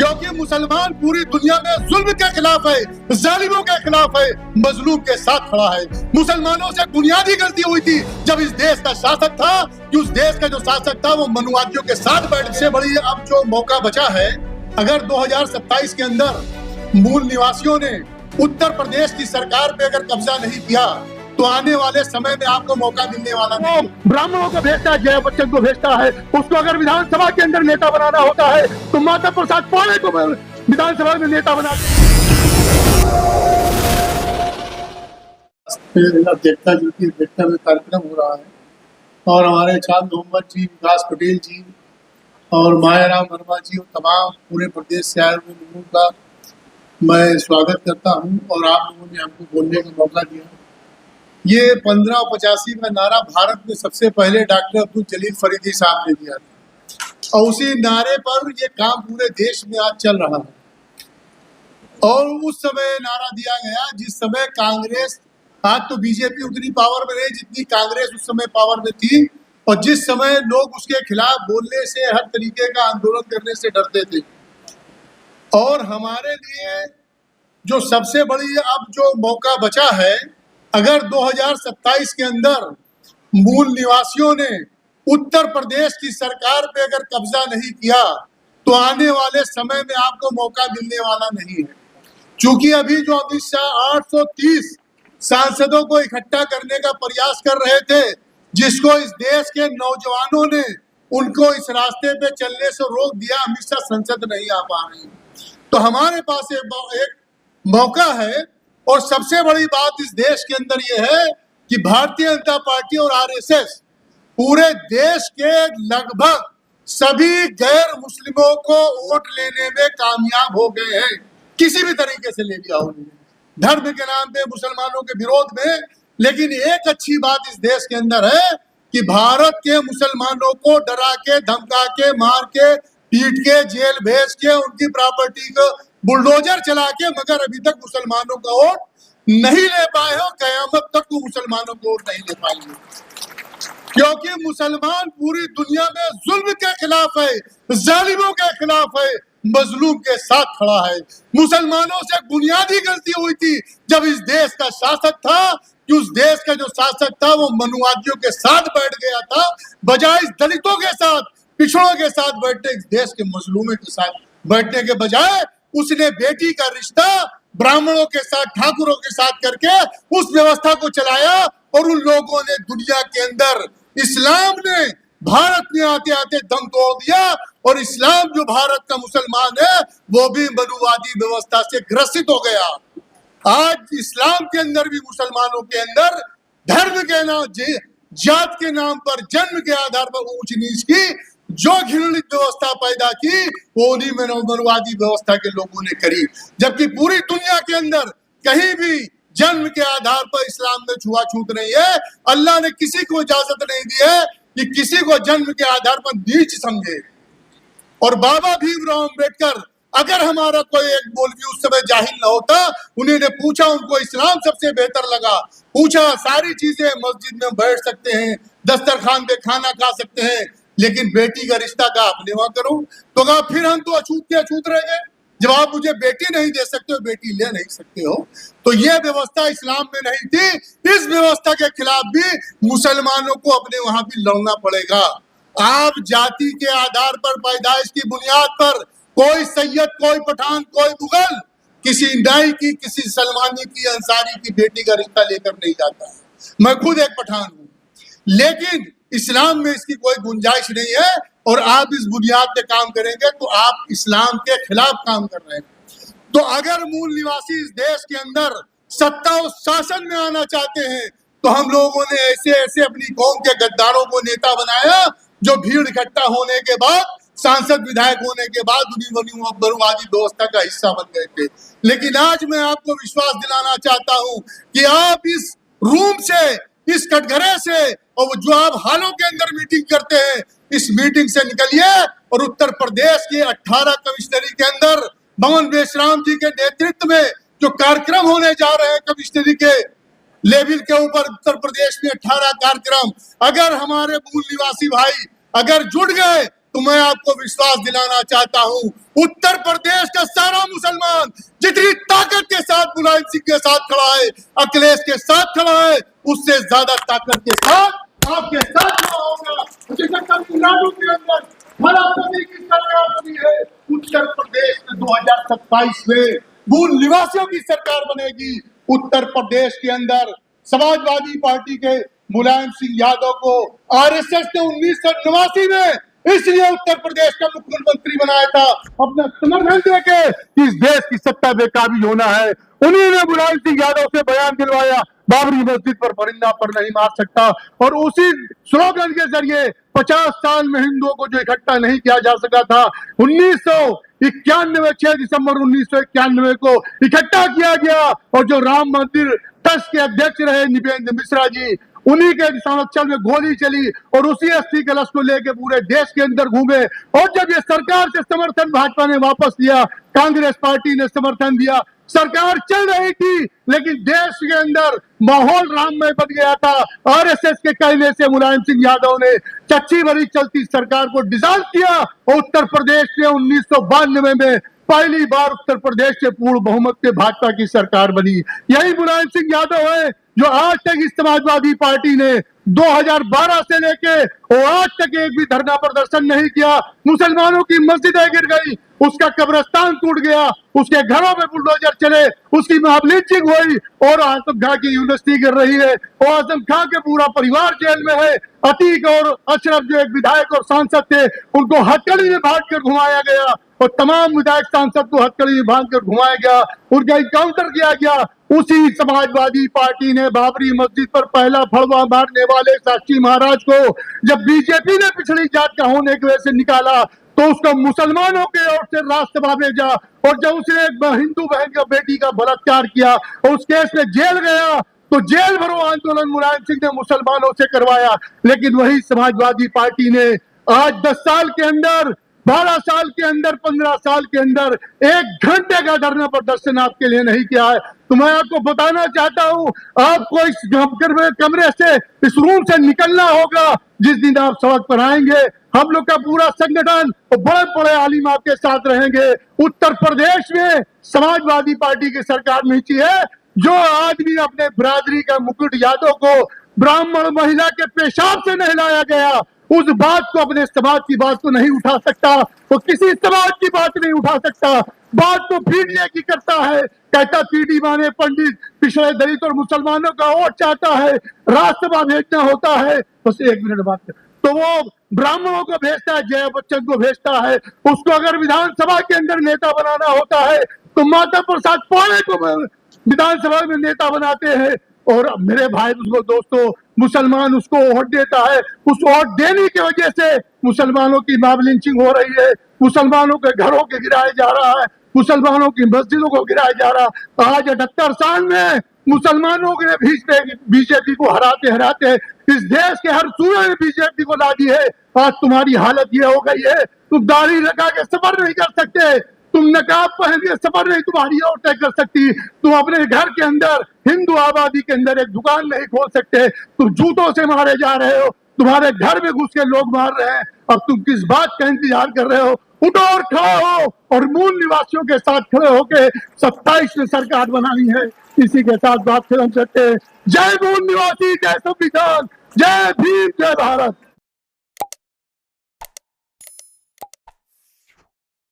क्योंकि मुसलमान पूरी दुनिया में जुल्म के खिलाफ है, जालिमों के खिलाफ है, मजलूम के साथ खड़ा है। मुसलमानों से बुनियादी गलती हुई थी जब इस देश का शासक था कि उस देश का जो शासक था वो मनुवादियों के साथ बैठ से बड़ी अब जो मौका बचा है, अगर 2027 के अंदर मूल निवासियों ने उत्तर प्रदेश की सरकार पे अगर कब्जा नहीं किया तो आने वाले समय में आपको मौका मिलने वाला नहीं। ब्राह्मणों को भेजता है, जय बच्चन को भेजता है, उसको अगर विधानसभा के अंदर नेता बनाना होता है तो माता प्रसाद पाले को विधानसभा में नेता बना देखता में कार्यक्रम हो रहा है और हमारे 4 नवंबर जी, विकास पटेल जी और मायाराम वर्मा जी और तमाम पूरे प्रदेश से आए हुए लोगों का मैं स्वागत करता हूं और आप लोगों ने हमको बोलने का मौका दिया। ये 1585 का नारा भारत में सबसे पहले डॉक्टर अब्दुल जलील फरीदी साहब ने दिया था और उसी नारे पर ये काम पूरे देश में आज चल रहा है। और उस समय नारा दिया गया जिस समय कांग्रेस, आज तो बीजेपी उतनी पावर में नहीं जितनी कांग्रेस उस समय पावर में थी, और जिस समय लोग उसके खिलाफ बोलने से, हर तरीके का आंदोलन करने से डरते थे। और हमारे लिए जो सबसे बड़ी अब जो मौका बचा है, अगर 2027 के अंदर मूल निवासियों ने उत्तर प्रदेश की सरकार पे अगर कब्जा नहीं किया तो आने वाले समय में आपको मौका मिलने वाला नहीं है। क्योंकि अभी जो अमित शाह 830 सांसदों को इकट्ठा करने का प्रयास कर रहे थे, जिसको इस देश के नौजवानों ने उनको इस रास्ते पे चलने से रोक दिया, अमित शाह संसद नहीं आ पा रहे हैं। तो हमारे पास एक मौका है। और सबसे बड़ी बात इस देश के अंदर यह है कि भारतीय जनता पार्टी और आरएसएस पूरे देश के लगभग सभी गैर मुस्लिमों को वोट लेने में कामयाब हो गए हैं, किसी भी तरीके से ले लिया उन्होंने धर्म के नाम पे मुसलमानों के विरोध में। लेकिन एक अच्छी बात इस देश के अंदर है कि भारत के मुसलमानों को डरा के, धमका के, मार के, पीट के, जेल भेज के, उनकी प्रॉपर्टी को बुलडोजर चला के, मगर अभी तक मुसलमानों का वोट नहीं ले पाए हो। कयामत तक वो मुसलमानों को वोट नहीं ले पाएंगे, क्योंकि मुसलमान पूरी दुनिया में जुल्म के खिलाफ है, जालिमों के खिलाफ है, मजलूम के साथ खड़ा है। मुसलमानों से बुनियादी गलती हुई थी जब इस देश का शासक था कि उस देश का जो शासक था वो मनुवादियों के साथ बैठ गया था, बजाय इस दलितों के साथ, पिछड़ों के साथ बैठने, इस देश के मजलूमों के साथ बैठने के बजाय उसने बेटी का रिश्ता ब्राह्मणों के साथ, ठाकुरों के साथ करके उस व्यवस्था को चलाया। और उन लोगों ने दुनिया के अंदर, इस्लाम ने भारत में आते आते दम तोड़ दिया, और इस्लाम जो भारत का मुसलमान है वो भी मनुवादी व्यवस्था से ग्रसित हो गया। आज इस्लाम के अंदर भी मुसलमानों के अंदर धर्म के नाम, जात के नाम पर, जन्म के आधार पर ऊंच नीच की जो घृणित व्यवस्था पैदा की वो उन्हीं मनुवादी व्यवस्था के लोगों ने करी। जबकि पूरी दुनिया के अंदर कहीं भी जन्म के आधार पर इस्लाम में छुआछूत नहीं है। अल्लाह ने किसी को इजाजत नहीं दी है कि किसी को जन्म के आधार पर नीच समझे। और बाबा भीमराव अम्बेडकर, अगर हमारा कोई एक मौलवी उस समय जाहिल न होता, उन्होंने पूछा, उनको इस्लाम सबसे बेहतर लगा, पूछा सारी चीजें मस्जिद में बैठ सकते हैं, दस्तरखान पे खाना खा सकते हैं, लेकिन बेटी का रिश्ता का आपने वहां करो, तो कहा फिर हम तो अछूत के अछूत रह गए। जब आप मुझे बेटी नहीं दे सकते हो, बेटी ले नहीं सकते हो, तो यह व्यवस्था इस्लाम में नहीं थी। इस व्यवस्था के खिलाफ भी मुसलमानों को अपने वहां भी लड़ना पड़ेगा। आप जाति के आधार पर, पैदाइश की बुनियाद पर कोई सैयद, कोई पठान, कोई मुगल किसी नाई की, किसी सलमानी की, अंसारी की बेटी का रिश्ता लेकर नहीं जाता है। मैं खुद एक पठान हूं, लेकिन इस्लाम में इसकी कोई गुंजाइश नहीं है। और आप इस बुनियाद पे काम करेंगे तो आप इस्लाम के खिलाफ काम कर रहे हैं। तो अगर मूल निवासी इस देश के अंदर सत्ता और शासन में आना चाहते हैं तो हम लोगों ने ऐसे ऐसे अपनी कौम के गद्दारों को नेता बनाया, जो भीड़ इकट्ठा होने के बाद, सांसद विधायक होने के बाद उन्हीं मनुवादी व्यवस्था का हिस्सा बन गए थे। लेकिन आज मैं आपको विश्वास दिलाना चाहता हूं कि आप इस रूम से, इस कटघरे से, और जो आप हालों के अंदर मीटिंग करते हैं, इस मीटिंग से निकलिए और उत्तर प्रदेश के 18 कमिश्नरी के अंदर भवन बेशराम जी के नेतृत्व में जो कार्यक्रम होने जा रहे हैं कमिश्नरी के लेवल के ऊपर, उत्तर प्रदेश में 18 कार्यक्रम, अगर हमारे मूल निवासी भाई अगर जुड़ गए तो मैं आपको विश्वास दिलाना चाहता हूं, उत्तर प्रदेश का सारा मुसलमान जितनी ताकत के साथ मुलायम सिंह के साथ खड़ा है, अखिलेश के साथ खड़ा है, उससे ज्यादा ताकत के साथ आपके साथ खड़ा होगा। तमिलनाडु के अंदर फलाफली की सरकार बनी है, उत्तर प्रदेश में 2027 में मूल निवासियों की सरकार बनेगी। उत्तर प्रदेश के अंदर समाजवादी पार्टी के मुलायम सिंह यादव को आरएसएस ने 1989 में इसलिए उत्तर प्रदेश का मुख्यमंत्री बनाया था, अपना समर्थन देके कि इस देश की सत्ता बेकाबू होना है। उन्हीं ने मुलायम सिंह यादव से बयान दिलवाया, बाबरी मस्जिद पर परिंदा पर नहीं मार सकता, और उसी स्लोगन के जरिए 50 साल में हिंदुओं को जो इकट्ठा नहीं किया जा सका था, 1991 6 दिसंबर 1991 को इकट्ठा किया गया। और जो राम मंदिर ट्रस्ट के अध्यक्ष रहे नृपेंद्र मिश्रा जी, उन्हीं के संरक्षण में गोली चली और उसी अस्थि कलश को लेकर पूरे देश के अंदर घूमे। और जब ये सरकार से समर्थन भाजपा ने वापस लिया, कांग्रेस पार्टी ने समर्थन दिया, सरकार चल रही थी, लेकिन देश के अंदर माहौल राममय बन गया था। आरएसएस के कहने से मुलायम सिंह यादव ने चच्ची भरी चलती सरकार को डिसॉल्व किया और उत्तर प्रदेश में 1992 में पहली बार उत्तर प्रदेश से पूर्ण बहुमत के भाजपा की सरकार बनी। यही मुलायम सिंह यादव है जो आज तक इस समाजवादी पार्टी ने 2012 से लेके और आज तक एक भी धरना प्रदर्शन नहीं किया। मुसलमानों की मस्जिदें गिर गई, उसका कब्रिस्तान टूट गया, उसके घरों में बुलडोजर चले, उसकी लिंचिंग हुई और आजम खां की यूनिवर्सिटी गिर रही है और आजम खां के पूरा परिवार जेल में है। अतीक और अशरफ जो एक विधायक और सांसद थे, उनको हथकड़ी में बांध कर घुमाया गया और तमाम विधायक सांसद को हथकड़ी में बांध कर घुमाया गया, उनका इनकाउंटर किया गया। उसी समाजवादी पार्टी ने बाबरी मस्जिद पर पहला फड़वा मारने वाले साक्षी महाराज को जब बीजेपी ने पिछड़ी जात का होने की वजह से निकाला, तो उसको मुसलमानों के ओर से राष्ट्रसभा भेजा और जब उसने एक हिंदू बहन का बेटी का बलात्कार किया और उस केस में जेल गया, तो जेल भरो आंदोलन मुलायम सिंह ने मुसलमानों से करवाया। लेकिन वही समाजवादी पार्टी ने आज 10 साल के अंदर, 12 साल के अंदर, 15 साल के अंदर 1 घंटे का धरना प्रदर्शन आपके लिए नहीं किया है। तो मैं आपको बताना चाहता हूं, आपको इस कमरे से, इस रूम से निकलना होगा। जिस दिन आप सड़क पर आएंगे, हम लोग का पूरा संगठन और बड़े बड़े आलिम आपके साथ रहेंगे। उत्तर प्रदेश में समाजवादी पार्टी की सरकार नीची है। जो आदमी अपने बिरादरी का मुकुट यादव को ब्राह्मण महिला के पेशाब से नहलाया गया, उस बात को, अपने समाज की बात को नहीं उठा सकता, वो किसी समाज की बात नहीं उठा सकता। बात तो पीडीए की करता है, कहता पीडी माने पंडित, पिछड़े दलित और मुसलमानों का वोट चाहता है, राज्यसभा भेजना होता है। बस 1 मिनट बात कर, तो वो ब्राह्मणों को भेजता है, जया बच्चन को भेजता है। उसको अगर विधानसभा के अंदर नेता बनाना होता है तो माता प्रसाद पौड़े को विधानसभा में नेता बनाते हैं। और मेरे भाई दोस्तों, मुसलमान उसको वोट देता है, उस वोट देने की वजह से मुसलमानों की मॉब लिंचिंग हो रही है, मुसलमानों के घरों के गिराया जा रहा है, मुसलमानों की मस्जिदों को गिराया जा रहा है। आज 78 साल में मुसलमानों के बीजेपी को हराते हराते इस देश के हर सूबे में बीजेपी को ला दी है। आज तुम्हारी हालत ये हो गई है, तुम दाढ़ी लगा के सफर नहीं कर सकते, तुम नकाब पहन के सफर नहीं तुम्हारी और तय कर सकती, तुम अपने घर के अंदर, हिंदू आबादी के अंदर एक दुकान नहीं खोल सकते, तुम जूतों से मारे जा रहे हो, तुम्हारे घर में घुस के लोग मार रहे हैं। अब तुम किस बात का इंतजार कर रहे हो? उठो और खड़ा हो और मूल निवासियों के साथ खड़े होके 27 में सरकार बनानी है। इसी के साथ बात खत्म करते हैं। जय मूल निवासी, जय संविधान, जय भीम, जय भारत।